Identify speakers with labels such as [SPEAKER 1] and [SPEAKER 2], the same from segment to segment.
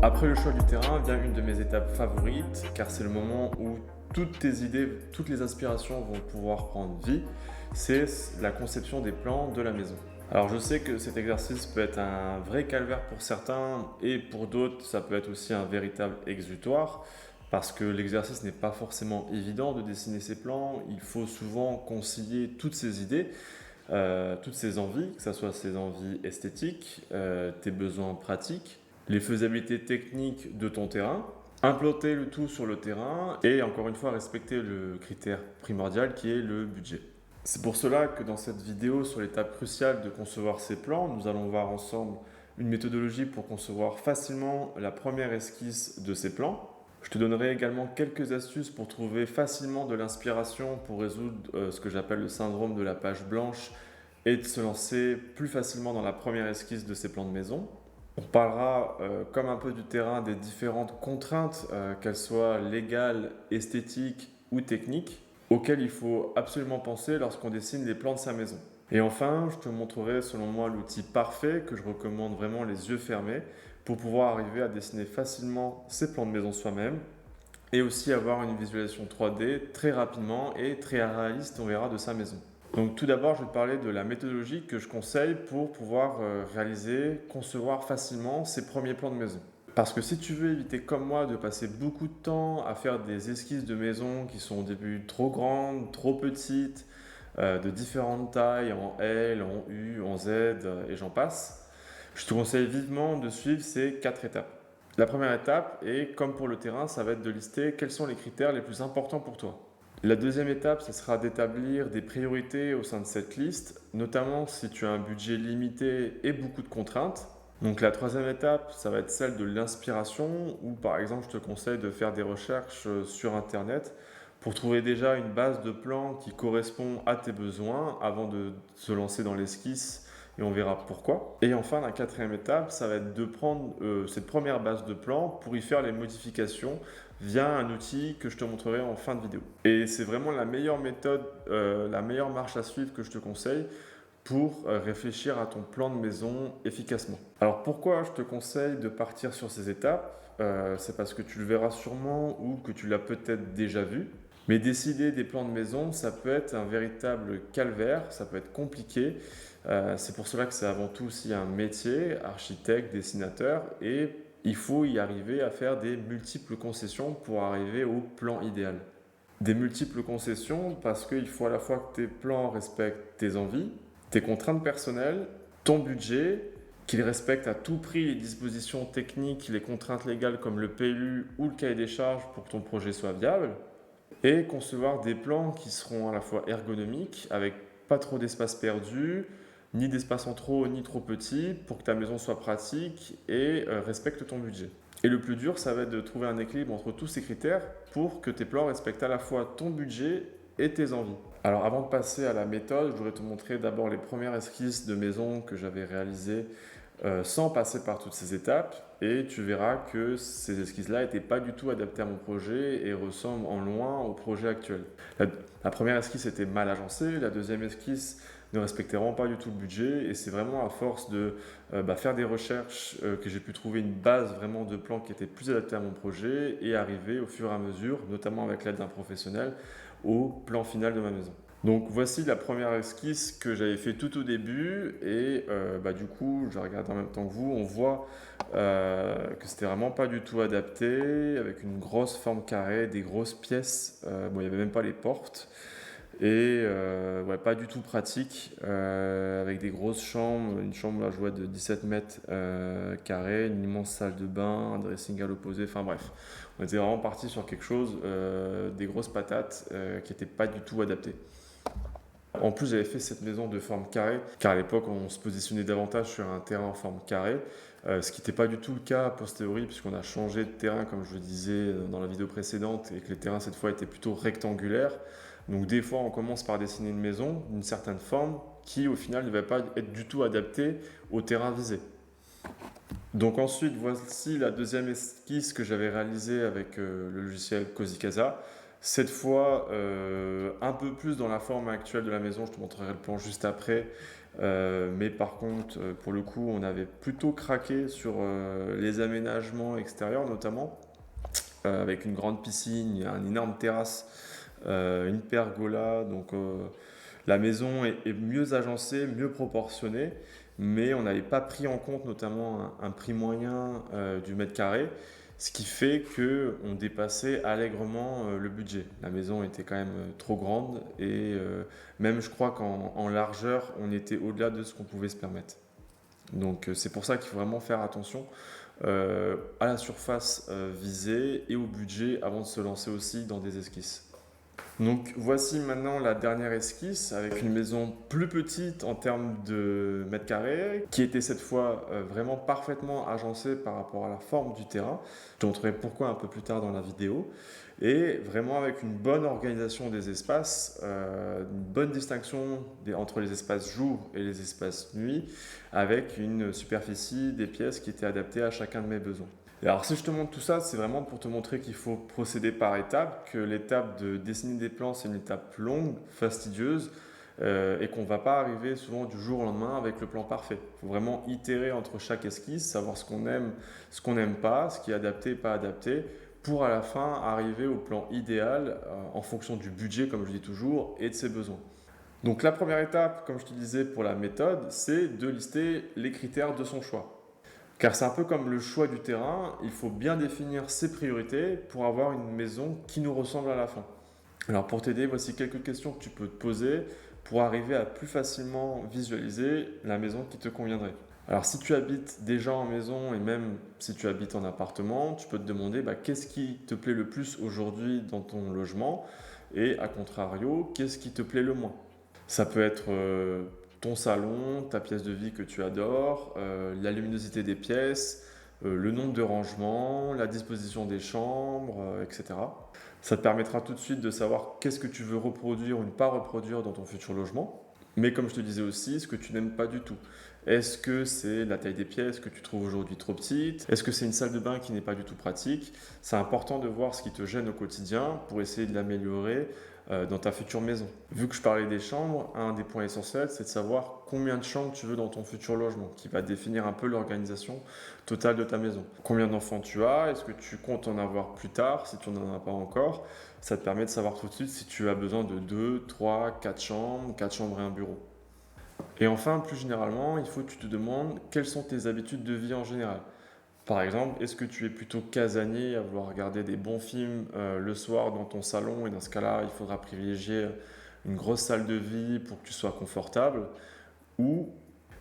[SPEAKER 1] Après le choix du terrain vient une de mes étapes favorites, car c'est le moment où toutes tes idées, toutes les inspirations vont pouvoir prendre vie, c'est la conception des plans de la maison. Alors je sais que cet exercice peut être un vrai calvaire pour certains et pour d'autres ça peut être aussi un véritable exutoire parce que l'exercice n'est pas forcément évident de dessiner ses plans, il faut souvent concilier toutes ces idées, toutes ces envies, que ce soit ses envies esthétiques, tes besoins pratiques, les faisabilités techniques de ton terrain, implanter le tout sur le terrain et encore une fois respecter le critère primordial qui est le budget. C'est pour cela que dans cette vidéo sur l'étape cruciale de concevoir ces plans, nous allons voir ensemble une méthodologie pour concevoir facilement la première esquisse de ces plans. Je te donnerai également quelques astuces pour trouver facilement de l'inspiration pour résoudre ce que j'appelle le syndrome de la page blanche et de se lancer plus facilement dans la première esquisse de ces plans de maison. On parlera comme un peu du terrain des différentes contraintes, qu'elles soient légales, esthétiques ou techniques, auxquelles il faut absolument penser lorsqu'on dessine les plans de sa maison. Et enfin, je te montrerai selon moi l'outil parfait que je recommande vraiment les yeux fermés pour pouvoir arriver à dessiner facilement ces plans de maison soi-même et aussi avoir une visualisation 3D très rapidement et très réaliste, on verra, de sa maison. Donc tout d'abord, je vais te parler de la méthodologie que je conseille pour pouvoir réaliser, concevoir facilement ces premiers plans de maison. Parce que si tu veux éviter comme moi de passer beaucoup de temps à faire des esquisses de maison qui sont au début trop grandes, trop petites, de différentes tailles, en L, en U, en Z et j'en passe, je te conseille vivement de suivre ces 4 étapes. La première étape, et comme pour le terrain, ça va être de lister quels sont les critères les plus importants pour toi. La deuxième étape, ce sera d'établir des priorités au sein de cette liste, notamment si tu as un budget limité et beaucoup de contraintes. Donc la troisième étape, ça va être celle de l'inspiration, où par exemple je te conseille de faire des recherches sur Internet pour trouver déjà une base de plan qui correspond à tes besoins avant de se lancer dans l'esquisse et on verra pourquoi. Et enfin, la quatrième étape, ça va être de prendre cette première base de plan pour y faire les modifications via un outil que je te montrerai en fin de vidéo. Et c'est vraiment la meilleure méthode, la meilleure marche à suivre que je te conseille pour réfléchir à ton plan de maison efficacement. Alors pourquoi je te conseille de partir sur ces étapes? C'est parce que tu le verras sûrement ou que tu l'as peut-être déjà vu. Mais décider des plans de maison, ça peut être un véritable calvaire, ça peut être compliqué. C'est pour cela que c'est avant tout aussi un métier, architecte, dessinateur, et il faut y arriver à faire des multiples concessions pour arriver au plan idéal. Des multiples concessions parce qu'il faut à la fois que tes plans respectent tes envies, tes contraintes personnelles, ton budget, qu'ils respectent à tout prix les dispositions techniques, les contraintes légales comme le PLU ou le cahier des charges pour que ton projet soit viable, et concevoir des plans qui seront à la fois ergonomiques, avec pas trop d'espace perdu, ni d'espace en trop ni trop petit, pour que ta maison soit pratique et respecte ton budget. Et le plus dur, ça va être de trouver un équilibre entre tous ces critères pour que tes plans respectent à la fois ton budget et tes envies. Alors avant de passer à la méthode, je voudrais te montrer d'abord les premières esquisses de maison que j'avais réalisées sans passer par toutes ces étapes et tu verras que ces esquisses-là n'étaient pas du tout adaptées à mon projet et ressemblent en loin au projet actuel. La première esquisse était mal agencée, la deuxième esquisse ne respectait vraiment pas du tout le budget et c'est vraiment à force de faire des recherches que j'ai pu trouver une base vraiment de plan qui était plus adaptée à mon projet et arriver au fur et à mesure, notamment avec l'aide d'un professionnel, au plan final de ma maison. Donc voici la première esquisse que j'avais fait tout au début et du coup je regarde en même temps que vous, on voit que c'était vraiment pas du tout adapté, avec une grosse forme carrée, des grosses pièces, bon il n'y avait même pas les portes et pas du tout pratique, avec des grosses chambres, une chambre là je vois de 17 mètres carrés, une immense salle de bain, un dressing à l'opposé, enfin bref, on était vraiment parti sur quelque chose, des grosses patates qui n'étaient pas du tout adaptées. En plus, j'avais fait cette maison de forme carrée, car à l'époque, on se positionnait davantage sur un terrain en forme carrée, ce qui n'était pas du tout le cas a posteriori, puisqu'on a changé de terrain, comme je le disais dans la vidéo précédente, et que les terrains, cette fois, étaient plutôt rectangulaires. Donc, des fois, on commence par dessiner une maison d'une certaine forme, qui, au final, ne va pas être du tout adaptée au terrain visé. Donc ensuite, voici la deuxième esquisse que j'avais réalisée avec le logiciel Cozy Casa. Cette fois, un peu plus dans la forme actuelle de la maison, je te montrerai le plan juste après, Mais par contre, pour le coup, on avait plutôt craqué sur les aménagements extérieurs notamment, avec une grande piscine, une énorme terrasse, une pergola. Donc la maison est mieux agencée, mieux proportionnée, mais on n'avait pas pris en compte notamment un prix moyen du mètre carré, ce qui fait qu'on dépassait allègrement le budget. La maison était quand même trop grande et même je crois qu'en largeur, on était au-delà de ce qu'on pouvait se permettre. Donc c'est pour ça qu'il faut vraiment faire attention à la surface visée et au budget avant de se lancer aussi dans des esquisses. Donc voici maintenant la dernière esquisse avec une maison plus petite en termes de mètres carrés, qui était cette fois vraiment parfaitement agencée par rapport à la forme du terrain. Je te montrerai pourquoi un peu plus tard dans la vidéo. Et vraiment avec une bonne organisation des espaces, une bonne distinction entre les espaces jour et les espaces nuit, avec une superficie des pièces qui était adaptée à chacun de mes besoins. Et alors si je te montre tout ça, c'est vraiment pour te montrer qu'il faut procéder par étapes, que l'étape de dessiner des plans, c'est une étape longue, fastidieuse, et qu'on ne va pas arriver souvent du jour au lendemain avec le plan parfait. Il faut vraiment itérer entre chaque esquisse, savoir ce qu'on aime, ce qu'on n'aime pas, ce qui est adapté, pas adapté, pour à la fin arriver au plan idéal en fonction du budget, comme je dis toujours, et de ses besoins. Donc la première étape, comme je te disais pour la méthode, c'est de lister les critères de son choix. Car c'est un peu comme le choix du terrain, il faut bien définir ses priorités pour avoir une maison qui nous ressemble à la fin. Alors pour t'aider, voici quelques questions que tu peux te poser pour arriver à plus facilement visualiser la maison qui te conviendrait. Alors si tu habites déjà en maison et même si tu habites en appartement, tu peux te demander qu'est-ce qui te plaît le plus aujourd'hui dans ton logement et à contrario, qu'est-ce qui te plaît le moins. Ça peut être ton salon, ta pièce de vie que tu adores, la luminosité des pièces, le nombre de rangements, la disposition des chambres, etc. Ça te permettra tout de suite de savoir qu'est-ce que tu veux reproduire ou ne pas reproduire dans ton futur logement. Mais comme je te disais aussi, ce que tu n'aimes pas du tout. Est-ce que c'est la taille des pièces que tu trouves aujourd'hui trop petite? Est-ce que c'est une salle de bain qui n'est pas du tout pratique? C'est important de voir ce qui te gêne au quotidien pour essayer de l'améliorer dans ta future maison. Vu que je parlais des chambres, un des points essentiels, c'est de savoir combien de chambres tu veux dans ton futur logement, qui va définir un peu l'organisation totale de ta maison. Combien d'enfants tu as? Est-ce que tu comptes en avoir plus tard, si tu n'en as pas encore? Ça te permet de savoir tout de suite si tu as besoin de 2, 3, 4 chambres et un bureau. Et enfin, plus généralement, il faut que tu te demandes quelles sont tes habitudes de vie en général. Par exemple, est-ce que tu es plutôt casanier à vouloir regarder des bons films le soir dans ton salon et dans ce cas-là, il faudra privilégier une grosse salle de vie pour que tu sois confortable? Ou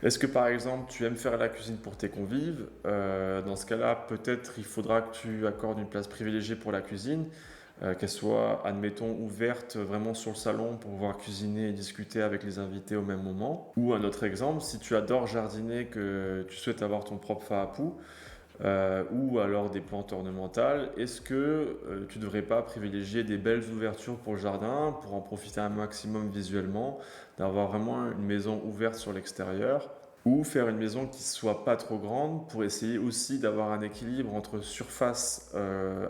[SPEAKER 1] est-ce que par exemple tu aimes faire la cuisine pour tes convives? Dans ce cas-là, peut-être il faudra que tu accordes une place privilégiée pour la cuisine, qu'elle soit, admettons, ouverte vraiment sur le salon pour pouvoir cuisiner et discuter avec les invités au même moment. Ou un autre exemple, si tu adores jardiner, que tu souhaites avoir ton propre feu à poux, ou alors des plantes ornementales, est-ce que tu ne devrais pas privilégier des belles ouvertures pour le jardin, pour en profiter un maximum visuellement, d'avoir vraiment une maison ouverte sur l'extérieur, ou faire une maison qui ne soit pas trop grande pour essayer aussi d'avoir un équilibre entre surface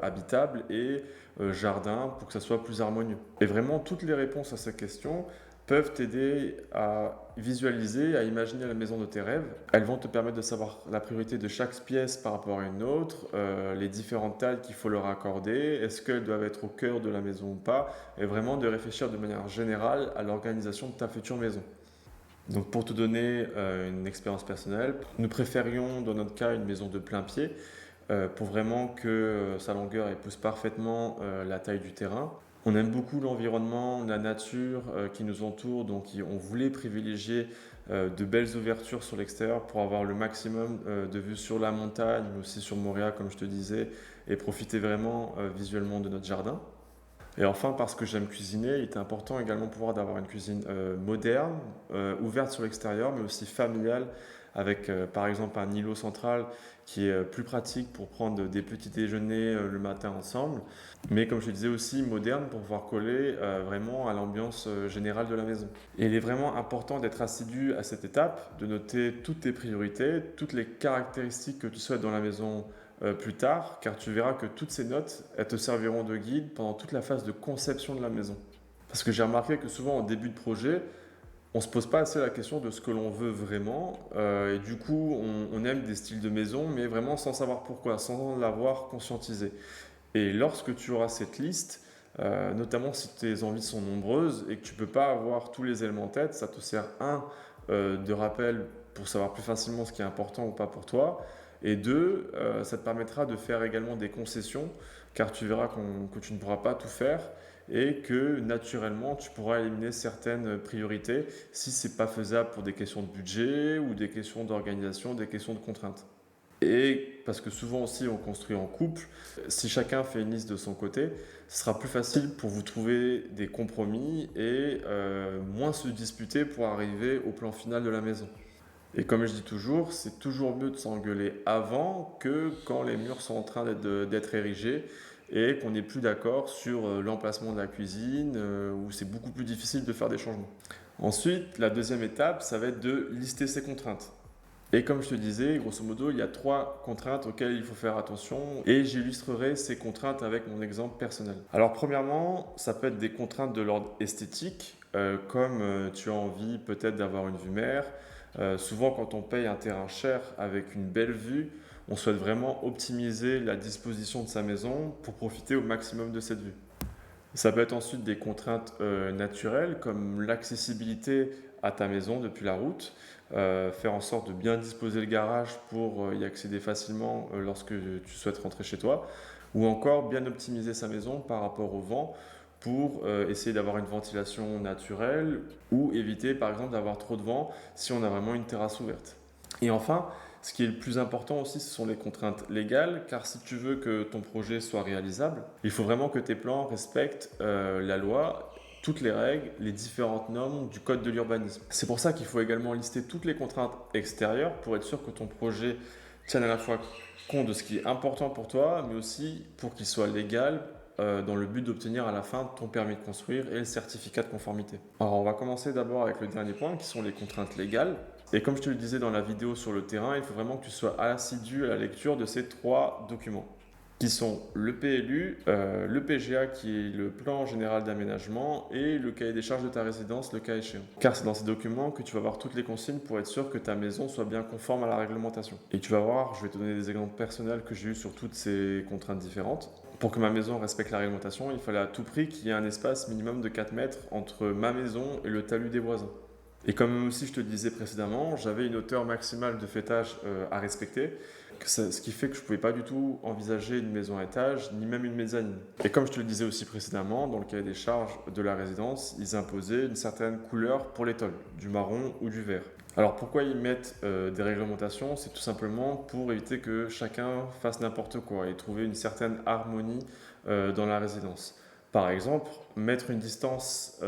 [SPEAKER 1] habitable et jardin pour que ça soit plus harmonieux. Et vraiment, toutes les réponses à ces questions peuvent t'aider à visualiser, à imaginer la maison de tes rêves. Elles vont te permettre de savoir la priorité de chaque pièce par rapport à une autre, les différentes tailles qu'il faut leur accorder, est-ce qu'elles doivent être au cœur de la maison ou pas, et vraiment de réfléchir de manière générale à l'organisation de ta future maison. Donc pour te donner une expérience personnelle, nous préférions dans notre cas une maison de plein pied pour vraiment que sa longueur épouse parfaitement la taille du terrain. On aime beaucoup l'environnement, la nature qui nous entoure, donc on voulait privilégier de belles ouvertures sur l'extérieur pour avoir le maximum de vues sur la montagne, mais aussi sur Moria, comme je te disais, et profiter vraiment visuellement de notre jardin. Et enfin, parce que j'aime cuisiner, il est important également de pouvoir d'avoir une cuisine moderne, ouverte sur l'extérieur, mais aussi familiale, avec par exemple un îlot central qui est plus pratique pour prendre des petits déjeuners le matin ensemble, mais comme je disais aussi moderne pour pouvoir coller vraiment à l'ambiance générale de la maison. Et il est vraiment important d'être assidu à cette étape, de noter toutes tes priorités, toutes les caractéristiques que tu souhaites dans la maison plus tard, car tu verras que toutes ces notes, elles te serviront de guide pendant toute la phase de conception de la maison. Parce que j'ai remarqué que souvent au début de projet, On se pose pas assez la question de ce que l'on veut vraiment, et du coup, on aime des styles de maison, mais vraiment sans savoir pourquoi, sans l'avoir conscientisé. Et lorsque tu auras cette liste, notamment si tes envies sont nombreuses et que tu ne peux pas avoir tous les éléments en tête, ça te sert de rappel pour savoir plus facilement ce qui est important ou pas pour toi, et deux, ça te permettra de faire également des concessions, car tu verras que tu ne pourras pas tout faire et que naturellement tu pourras éliminer certaines priorités si ce n'est pas faisable pour des questions de budget ou des questions d'organisation, des questions de contraintes. Et parce que souvent aussi on construit en couple, si chacun fait une liste de son côté, ce sera plus facile pour vous trouver des compromis et moins se disputer pour arriver au plan final de la maison. Et comme je dis toujours, c'est toujours mieux de s'engueuler avant que quand les murs sont en train d'être érigés et qu'on n'est plus d'accord sur l'emplacement de la cuisine, où c'est beaucoup plus difficile de faire des changements. Ensuite, la deuxième étape, ça va être de lister ses contraintes. Et comme je te disais, grosso modo, il y a 3 contraintes auxquelles il faut faire attention et j'illustrerai ces contraintes avec mon exemple personnel. Alors premièrement, ça peut être des contraintes de l'ordre esthétique, comme tu as envie peut-être d'avoir une vue mer. Souvent quand on paye un terrain cher avec une belle vue, on souhaite vraiment optimiser la disposition de sa maison pour profiter au maximum de cette vue. Ça peut être ensuite des contraintes naturelles comme l'accessibilité à ta maison depuis la route, faire en sorte de bien disposer le garage pour y accéder facilement lorsque tu souhaites rentrer chez toi, ou encore bien optimiser sa maison par rapport au vent pour essayer d'avoir une ventilation naturelle ou éviter par exemple d'avoir trop de vent si on a vraiment une terrasse ouverte. Et enfin, ce qui est le plus important aussi, ce sont les contraintes légales, car si tu veux que ton projet soit réalisable, il faut vraiment que tes plans respectent la loi, toutes les règles, les différentes normes du code de l'urbanisme. C'est pour ça qu'il faut également lister toutes les contraintes extérieures pour être sûr que ton projet tienne à la fois compte de ce qui est important pour toi, mais aussi pour qu'il soit légal dans le but d'obtenir à la fin ton permis de construire et le certificat de conformité. Alors on va commencer d'abord avec le dernier point qui sont les contraintes légales. Et comme je te le disais dans la vidéo sur le terrain, il faut vraiment que tu sois assidu à la lecture de ces 3 documents qui sont le PLU, le PGA qui est le plan général d'aménagement et le cahier des charges de ta résidence le cas échéant. Car c'est dans ces documents que tu vas voir toutes les consignes pour être sûr que ta maison soit bien conforme à la réglementation. Et tu vas voir, je vais te donner des exemples personnels que j'ai eu sur toutes ces contraintes différentes. Pour que ma maison respecte la réglementation, il fallait à tout prix qu'il y ait un espace minimum de 4 mètres entre ma maison et le talus des voisins. Et comme aussi je te le disais précédemment, j'avais une hauteur maximale de fêtage à respecter, ce qui fait que je ne pouvais pas du tout envisager une maison à étage, ni même une mezzanine. Et comme je te le disais aussi précédemment, dans le cahier des charges de la résidence, ils imposaient une certaine couleur pour les tôles, du marron ou du vert. Alors pourquoi ils mettent des réglementations? C'est tout simplement pour éviter que chacun fasse n'importe quoi et trouver une certaine harmonie dans la résidence. Par exemple, mettre une distance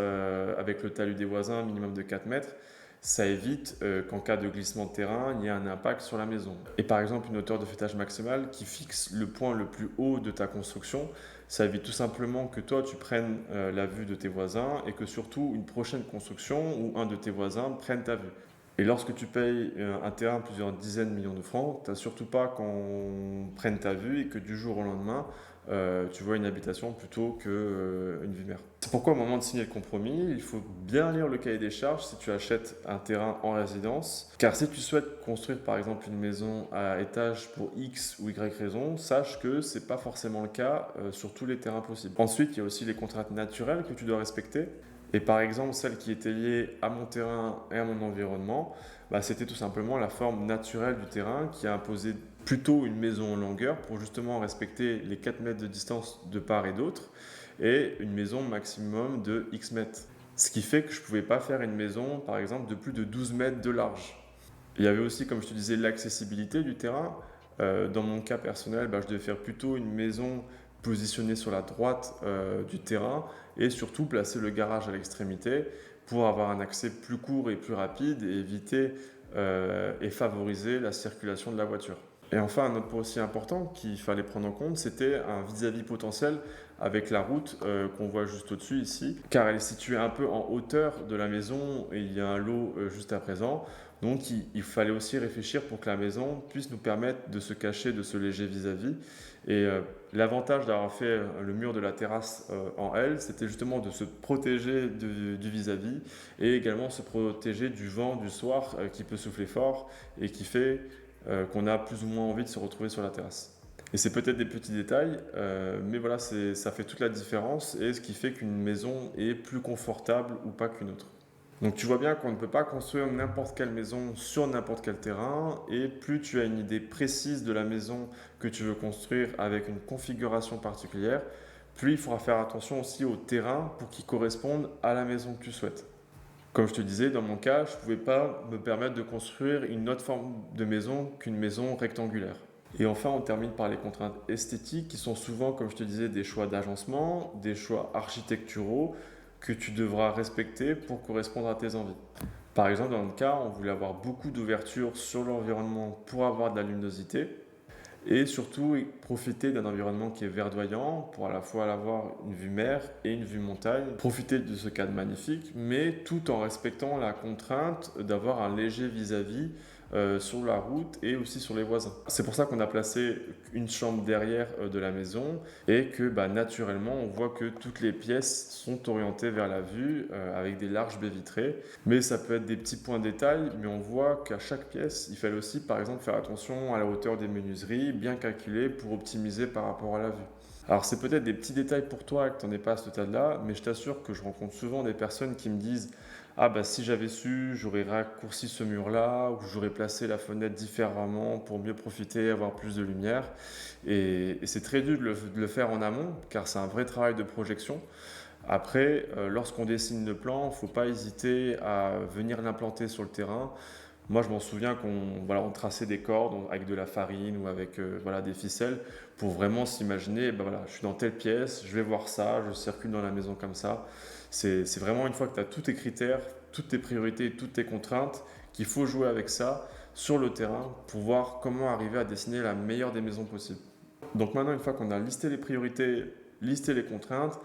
[SPEAKER 1] avec le talus des voisins, minimum de 4 mètres, ça évite qu'en cas de glissement de terrain, il y ait un impact sur la maison. Et par exemple, une hauteur de fêtage maximale qui fixe le point le plus haut de ta construction, ça évite tout simplement que toi, tu prennes la vue de tes voisins et que surtout une prochaine construction ou un de tes voisins prenne ta vue. Et lorsque tu payes un terrain plusieurs dizaines de millions de francs, tu n'as surtout pas qu'on prenne ta vue et que du jour au lendemain, tu vois une habitation plutôt qu'une vue mer. C'est pourquoi au moment de signer le compromis, il faut bien lire le cahier des charges si tu achètes un terrain en résidence. Car si tu souhaites construire par exemple une maison à étage pour X ou Y raison, sache que ce n'est pas forcément le cas sur tous les terrains possibles. Ensuite, il y a aussi les contraintes naturelles que tu dois respecter. Et par exemple, celle qui était liée à mon terrain et à mon environnement, c'était tout simplement la forme naturelle du terrain qui a imposé plutôt une maison en longueur pour justement respecter les 4 mètres de distance de part et d'autre et une maison maximum de X mètres. Ce qui fait que je ne pouvais pas faire une maison, par exemple, de plus de 12 mètres de large. Il y avait aussi, comme je te disais, l'accessibilité du terrain. Dans mon cas personnel, je devais faire plutôt une maison positionnée sur la droite du terrain et surtout placer le garage à l'extrémité pour avoir un accès plus court et plus rapide et éviter et favoriser la circulation de la voiture. Et enfin, un autre point aussi important qu'il fallait prendre en compte, c'était un vis-à-vis potentiel avec la route qu'on voit juste au-dessus ici, car elle est située un peu en hauteur de la maison et il y a un lot juste à présent. Donc il fallait aussi réfléchir pour que la maison puisse nous permettre de se cacher de ce léger vis-à-vis. Et l'avantage d'avoir fait le mur de la terrasse en L, c'était justement de se protéger du vis-à-vis et également se protéger du vent du soir qui peut souffler fort et qui fait qu'on a plus ou moins envie de se retrouver sur la terrasse. Et c'est peut-être des petits détails, mais voilà, ça fait toute la différence et ce qui fait qu'une maison est plus confortable ou pas qu'une autre. Donc tu vois bien qu'on ne peut pas construire n'importe quelle maison sur n'importe quel terrain et plus tu as une idée précise de la maison que tu veux construire avec une configuration particulière, plus il faudra faire attention aussi au terrain pour qu'il corresponde à la maison que tu souhaites. Comme je te disais, dans mon cas, je ne pouvais pas me permettre de construire une autre forme de maison qu'une maison rectangulaire. Et enfin, on termine par les contraintes esthétiques qui sont souvent, comme je te disais, des choix d'agencement, des choix architecturaux que tu devras respecter pour correspondre à tes envies. Par exemple, dans notre cas, on voulait avoir beaucoup d'ouverture sur l'environnement pour avoir de la luminosité et surtout profiter d'un environnement qui est verdoyant pour à la fois avoir une vue mer et une vue montagne, profiter de ce cadre magnifique, mais tout en respectant la contrainte d'avoir un léger vis-à-vis sur la route et aussi sur les voisins. C'est pour ça qu'on a placé une chambre derrière de la maison et que naturellement on voit que toutes les pièces sont orientées vers la vue avec des larges baies vitrées. Mais ça peut être des petits points de détail, mais on voit qu'à chaque pièce, il fallait aussi par exemple faire attention à la hauteur des menuiseries, bien calculées pour optimiser par rapport à la vue. Alors c'est peut-être des petits détails pour toi que tu n'en es pas à ce stade-là, mais je t'assure que je rencontre souvent des personnes qui me disent ah si j'avais su, j'aurais raccourci ce mur-là, ou j'aurais placé la fenêtre différemment pour mieux profiter, avoir plus de lumière. Et c'est très dur de le faire en amont, car c'est un vrai travail de projection. Après, lorsqu'on dessine le plan, il ne faut pas hésiter à venir l'implanter sur le terrain. Moi, je m'en souviens on traçait des cordes avec de la farine ou avec des ficelles pour vraiment s'imaginer, je suis dans telle pièce, je vais voir ça, je circule dans la maison comme ça. C'est vraiment une fois que tu as tous tes critères, toutes tes priorités, toutes tes contraintes, qu'il faut jouer avec ça sur le terrain pour voir comment arriver à dessiner la meilleure des maisons possibles. Donc maintenant, une fois qu'on a listé les priorités, listé les contraintes,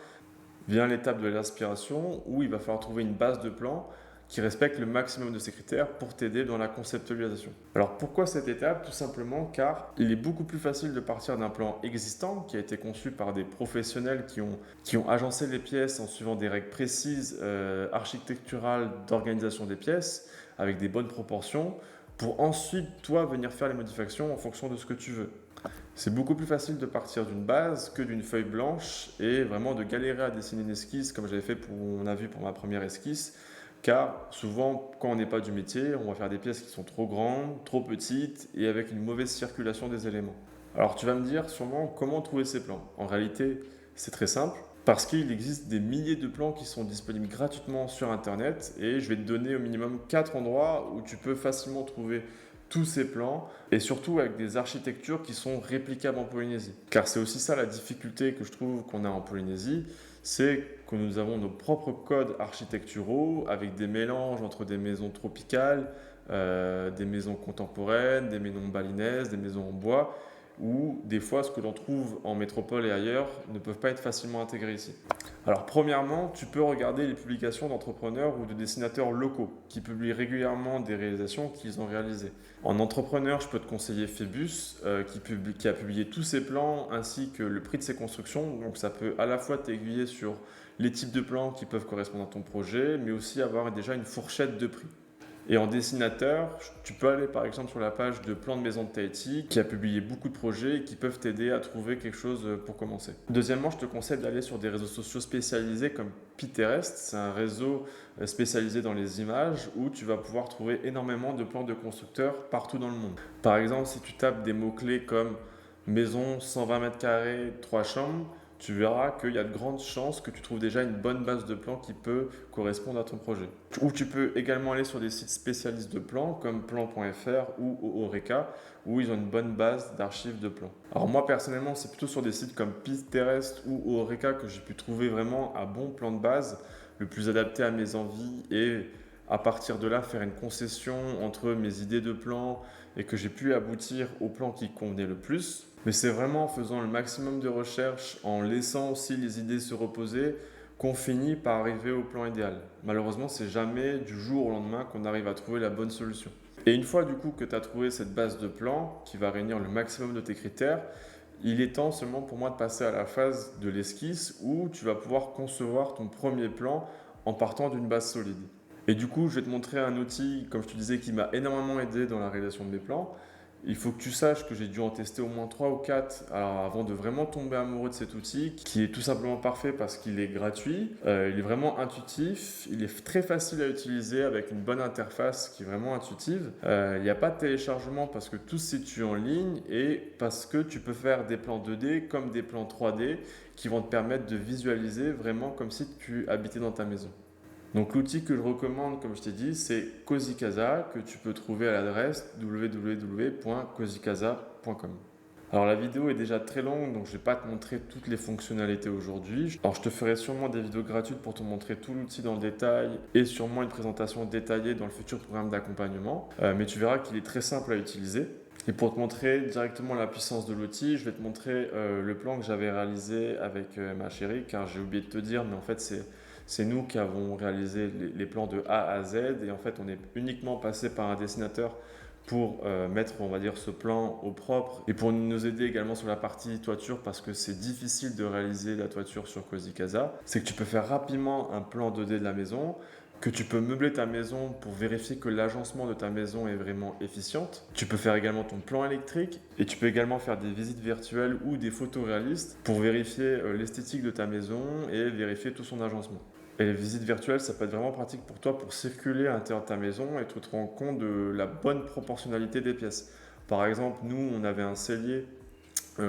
[SPEAKER 1] vient l'étape de l'inspiration où il va falloir trouver une base de plan qui respecte le maximum de ces critères pour t'aider dans la conceptualisation. Alors pourquoi cette étape? Tout simplement car il est beaucoup plus facile de partir d'un plan existant qui a été conçu par des professionnels qui ont agencé les pièces en suivant des règles précises architecturales d'organisation des pièces avec des bonnes proportions pour ensuite toi venir faire les modifications en fonction de ce que tu veux. C'est beaucoup plus facile de partir d'une base que d'une feuille blanche et vraiment de galérer à dessiner une esquisse comme j'avais fait on a vu pour ma première esquisse. Car souvent, quand on n'est pas du métier, on va faire des pièces qui sont trop grandes, trop petites et avec une mauvaise circulation des éléments. Alors tu vas me dire sûrement comment trouver ces plans. En réalité, c'est très simple parce qu'il existe des milliers de plans qui sont disponibles gratuitement sur Internet et je vais te donner au minimum 4 endroits où tu peux facilement trouver tous ces plans et surtout avec des architectures qui sont réplicables en Polynésie. Car c'est aussi ça la difficulté que je trouve qu'on a en Polynésie, c'est que nous avons nos propres codes architecturaux avec des mélanges entre des maisons tropicales, des maisons contemporaines, des maisons balinaises, des maisons en bois, où des fois ce que l'on trouve en métropole et ailleurs ne peuvent pas être facilement intégrés ici. Alors premièrement, tu peux regarder les publications d'entrepreneurs ou de dessinateurs locaux qui publient régulièrement des réalisations qu'ils ont réalisées. En entrepreneur, je peux te conseiller Phébus qui a publié tous ses plans ainsi que le prix de ses constructions. Donc ça peut à la fois t'aiguiller sur les types de plans qui peuvent correspondre à ton projet, mais aussi avoir déjà une fourchette de prix. Et en dessinateur, tu peux aller par exemple sur la page de Plan de Maison de Tahiti qui a publié beaucoup de projets qui peuvent t'aider à trouver quelque chose pour commencer. Deuxièmement, je te conseille d'aller sur des réseaux sociaux spécialisés comme Pinterest. C'est un réseau spécialisé dans les images où tu vas pouvoir trouver énormément de plans de constructeurs partout dans le monde. Par exemple, si tu tapes des mots-clés comme maison 120 mètres carrés, 3 chambres, tu verras qu'il y a de grandes chances que tu trouves déjà une bonne base de plans qui peut correspondre à ton projet. Ou tu peux également aller sur des sites spécialistes de plans comme plan.fr ou Oreca où ils ont une bonne base d'archives de plans. Alors moi personnellement, c'est plutôt sur des sites comme Pinterest ou Oreca que j'ai pu trouver vraiment un bon plan de base, le plus adapté à mes envies et à partir de là faire une concession entre mes idées de plans et que j'ai pu aboutir au plan qui convenait le plus. Mais c'est vraiment en faisant le maximum de recherches, en laissant aussi les idées se reposer, qu'on finit par arriver au plan idéal. Malheureusement, c'est jamais du jour au lendemain qu'on arrive à trouver la bonne solution. Et une fois du coup que tu as trouvé cette base de plan qui va réunir le maximum de tes critères, il est temps seulement pour moi de passer à la phase de l'esquisse où tu vas pouvoir concevoir ton premier plan en partant d'une base solide. Et du coup, je vais te montrer un outil, comme je te disais, qui m'a énormément aidé dans la réalisation de mes plans. Il faut que tu saches que j'ai dû en tester au moins 3 ou 4 alors, avant de vraiment tomber amoureux de cet outil qui est tout simplement parfait parce qu'il est gratuit, il est vraiment intuitif, il est très facile à utiliser avec une bonne interface qui est vraiment intuitive. Il n'y a pas de téléchargement parce que tout se situe en ligne et parce que tu peux faire des plans 2D comme des plans 3D qui vont te permettre de visualiser vraiment comme si tu habitais dans ta maison. Donc l'outil que je recommande, comme je t'ai dit, c'est Cozy Casa que tu peux trouver à l'adresse www.cozycasa.com. Alors la vidéo est déjà très longue, donc je ne vais pas te montrer toutes les fonctionnalités aujourd'hui. Alors je te ferai sûrement des vidéos gratuites pour te montrer tout l'outil dans le détail et sûrement une présentation détaillée dans le futur programme d'accompagnement. Mais tu verras qu'il est très simple à utiliser. Et pour te montrer directement la puissance de l'outil, je vais te montrer le plan que j'avais réalisé avec ma chérie, car j'ai oublié de te dire, mais en fait c'est nous qui avons réalisé les plans de A à Z et en fait on est uniquement passé par un dessinateur pour mettre, on va dire, ce plan au propre et pour nous aider également sur la partie toiture parce que c'est difficile de réaliser la toiture sur Cozy Casa. C'est que tu peux faire rapidement un plan 2D de la maison, que tu peux meubler ta maison pour vérifier que l'agencement de ta maison est vraiment efficiente. Tu peux faire également ton plan électrique et tu peux également faire des visites virtuelles ou des photos réalistes pour vérifier l'esthétique de ta maison et vérifier tout son agencement. Et les visites virtuelles, ça peut être vraiment pratique pour toi pour circuler à l'intérieur de ta maison et te rendre compte de la bonne proportionnalité des pièces. Par exemple, nous, on avait un cellier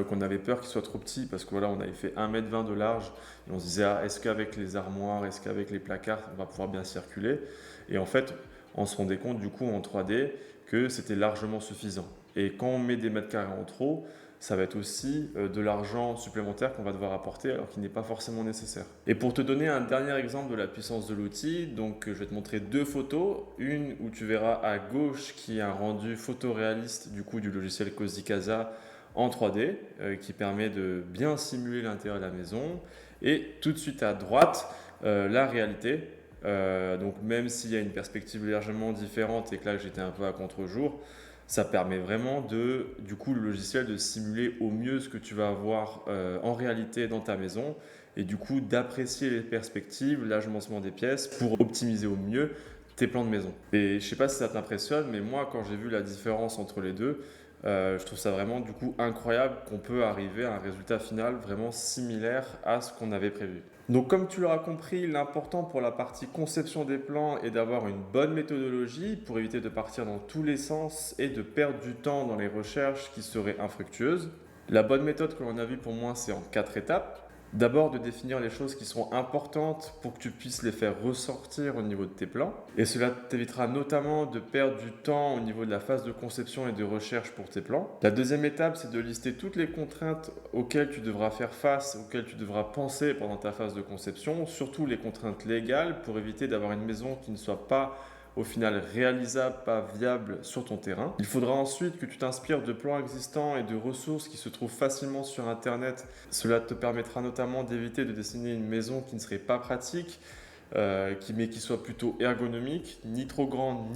[SPEAKER 1] qu'on avait peur qu'il soit trop petit parce que voilà, on avait fait 1,20 m de large et on se disait est-ce qu'avec les armoires, est-ce qu'avec les placards, on va pouvoir bien circuler? Et en fait, on se rendait compte du coup en 3D que c'était largement suffisant. Et quand on met des mètres carrés en trop, ça va être aussi de l'argent supplémentaire qu'on va devoir apporter alors qu'il n'est pas forcément nécessaire. Et pour te donner un dernier exemple de la puissance de l'outil, donc je vais te montrer 2 photos. Une où tu verras à gauche qui est un rendu photoréaliste du coup du logiciel Cozy Casa en 3D qui permet de bien simuler l'intérieur de la maison. Et tout de suite à droite, la réalité. Donc même s'il y a une perspective légèrement différente et que là j'étais un peu à contre-jour, ça permet vraiment du coup, le logiciel de simuler au mieux ce que tu vas avoir en réalité dans ta maison et du coup d'apprécier les perspectives, l'agencement des pièces pour optimiser au mieux tes plans de maison. Et je ne sais pas si ça t'impressionne, mais moi quand j'ai vu la différence entre les deux, je trouve ça vraiment du coup incroyable qu'on peut arriver à un résultat final vraiment similaire à ce qu'on avait prévu. Donc comme tu l'auras compris, l'important pour la partie conception des plans est d'avoir une bonne méthodologie pour éviter de partir dans tous les sens et de perdre du temps dans les recherches qui seraient infructueuses. La bonne méthode que l'on a vue pour moi, c'est en 4 étapes. D'abord, de définir les choses qui seront importantes pour que tu puisses les faire ressortir au niveau de tes plans. Et cela t'évitera notamment de perdre du temps au niveau de la phase de conception et de recherche pour tes plans. La deuxième étape, c'est de lister toutes les contraintes auxquelles tu devras faire face, auxquelles tu devras penser pendant ta phase de conception, surtout les contraintes légales pour éviter d'avoir une maison qui ne soit pas au final réalisable, pas viable sur ton terrain. Il faudra ensuite que tu t'inspires de plans existants et de ressources qui se trouvent facilement sur Internet. Cela te permettra notamment d'éviter de dessiner une maison qui ne serait pas pratique, mais qui soit plutôt ergonomique, ni trop grande,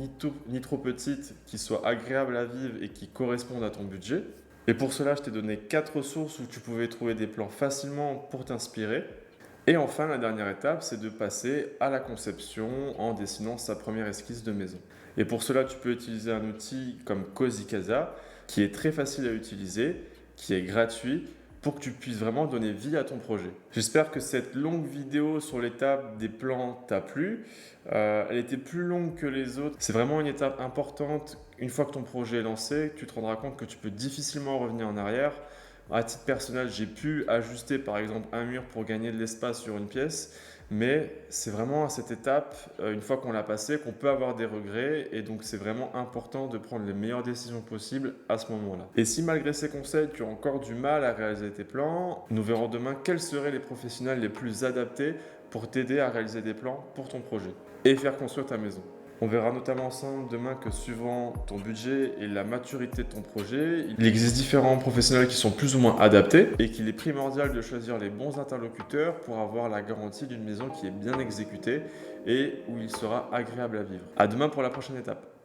[SPEAKER 1] ni trop petite, qui soit agréable à vivre et qui corresponde à ton budget. Et pour cela, je t'ai donné 4 ressources où tu pouvais trouver des plans facilement pour t'inspirer. Et enfin, la dernière étape, c'est de passer à la conception en dessinant sa première esquisse de maison. Et pour cela, tu peux utiliser un outil comme Cozy Casa, qui est très facile à utiliser, qui est gratuit, pour que tu puisses vraiment donner vie à ton projet. J'espère que cette longue vidéo sur l'étape des plans t'a plu. Elle était plus longue que les autres. C'est vraiment une étape importante. Une fois que ton projet est lancé, tu te rendras compte que tu peux difficilement revenir en arrière. À titre personnel, j'ai pu ajuster par exemple un mur pour gagner de l'espace sur une pièce, mais c'est vraiment à cette étape, une fois qu'on l'a passé, qu'on peut avoir des regrets et donc c'est vraiment important de prendre les meilleures décisions possibles à ce moment-là. Et si malgré ces conseils, tu as encore du mal à réaliser tes plans, nous verrons demain quels seraient les professionnels les plus adaptés pour t'aider à réaliser des plans pour ton projet et faire construire ta maison. On verra notamment ensemble demain que suivant ton budget et la maturité de ton projet, il existe différents professionnels qui sont plus ou moins adaptés et qu'il est primordial de choisir les bons interlocuteurs pour avoir la garantie d'une maison qui est bien exécutée et où il sera agréable à vivre. À demain pour la prochaine étape.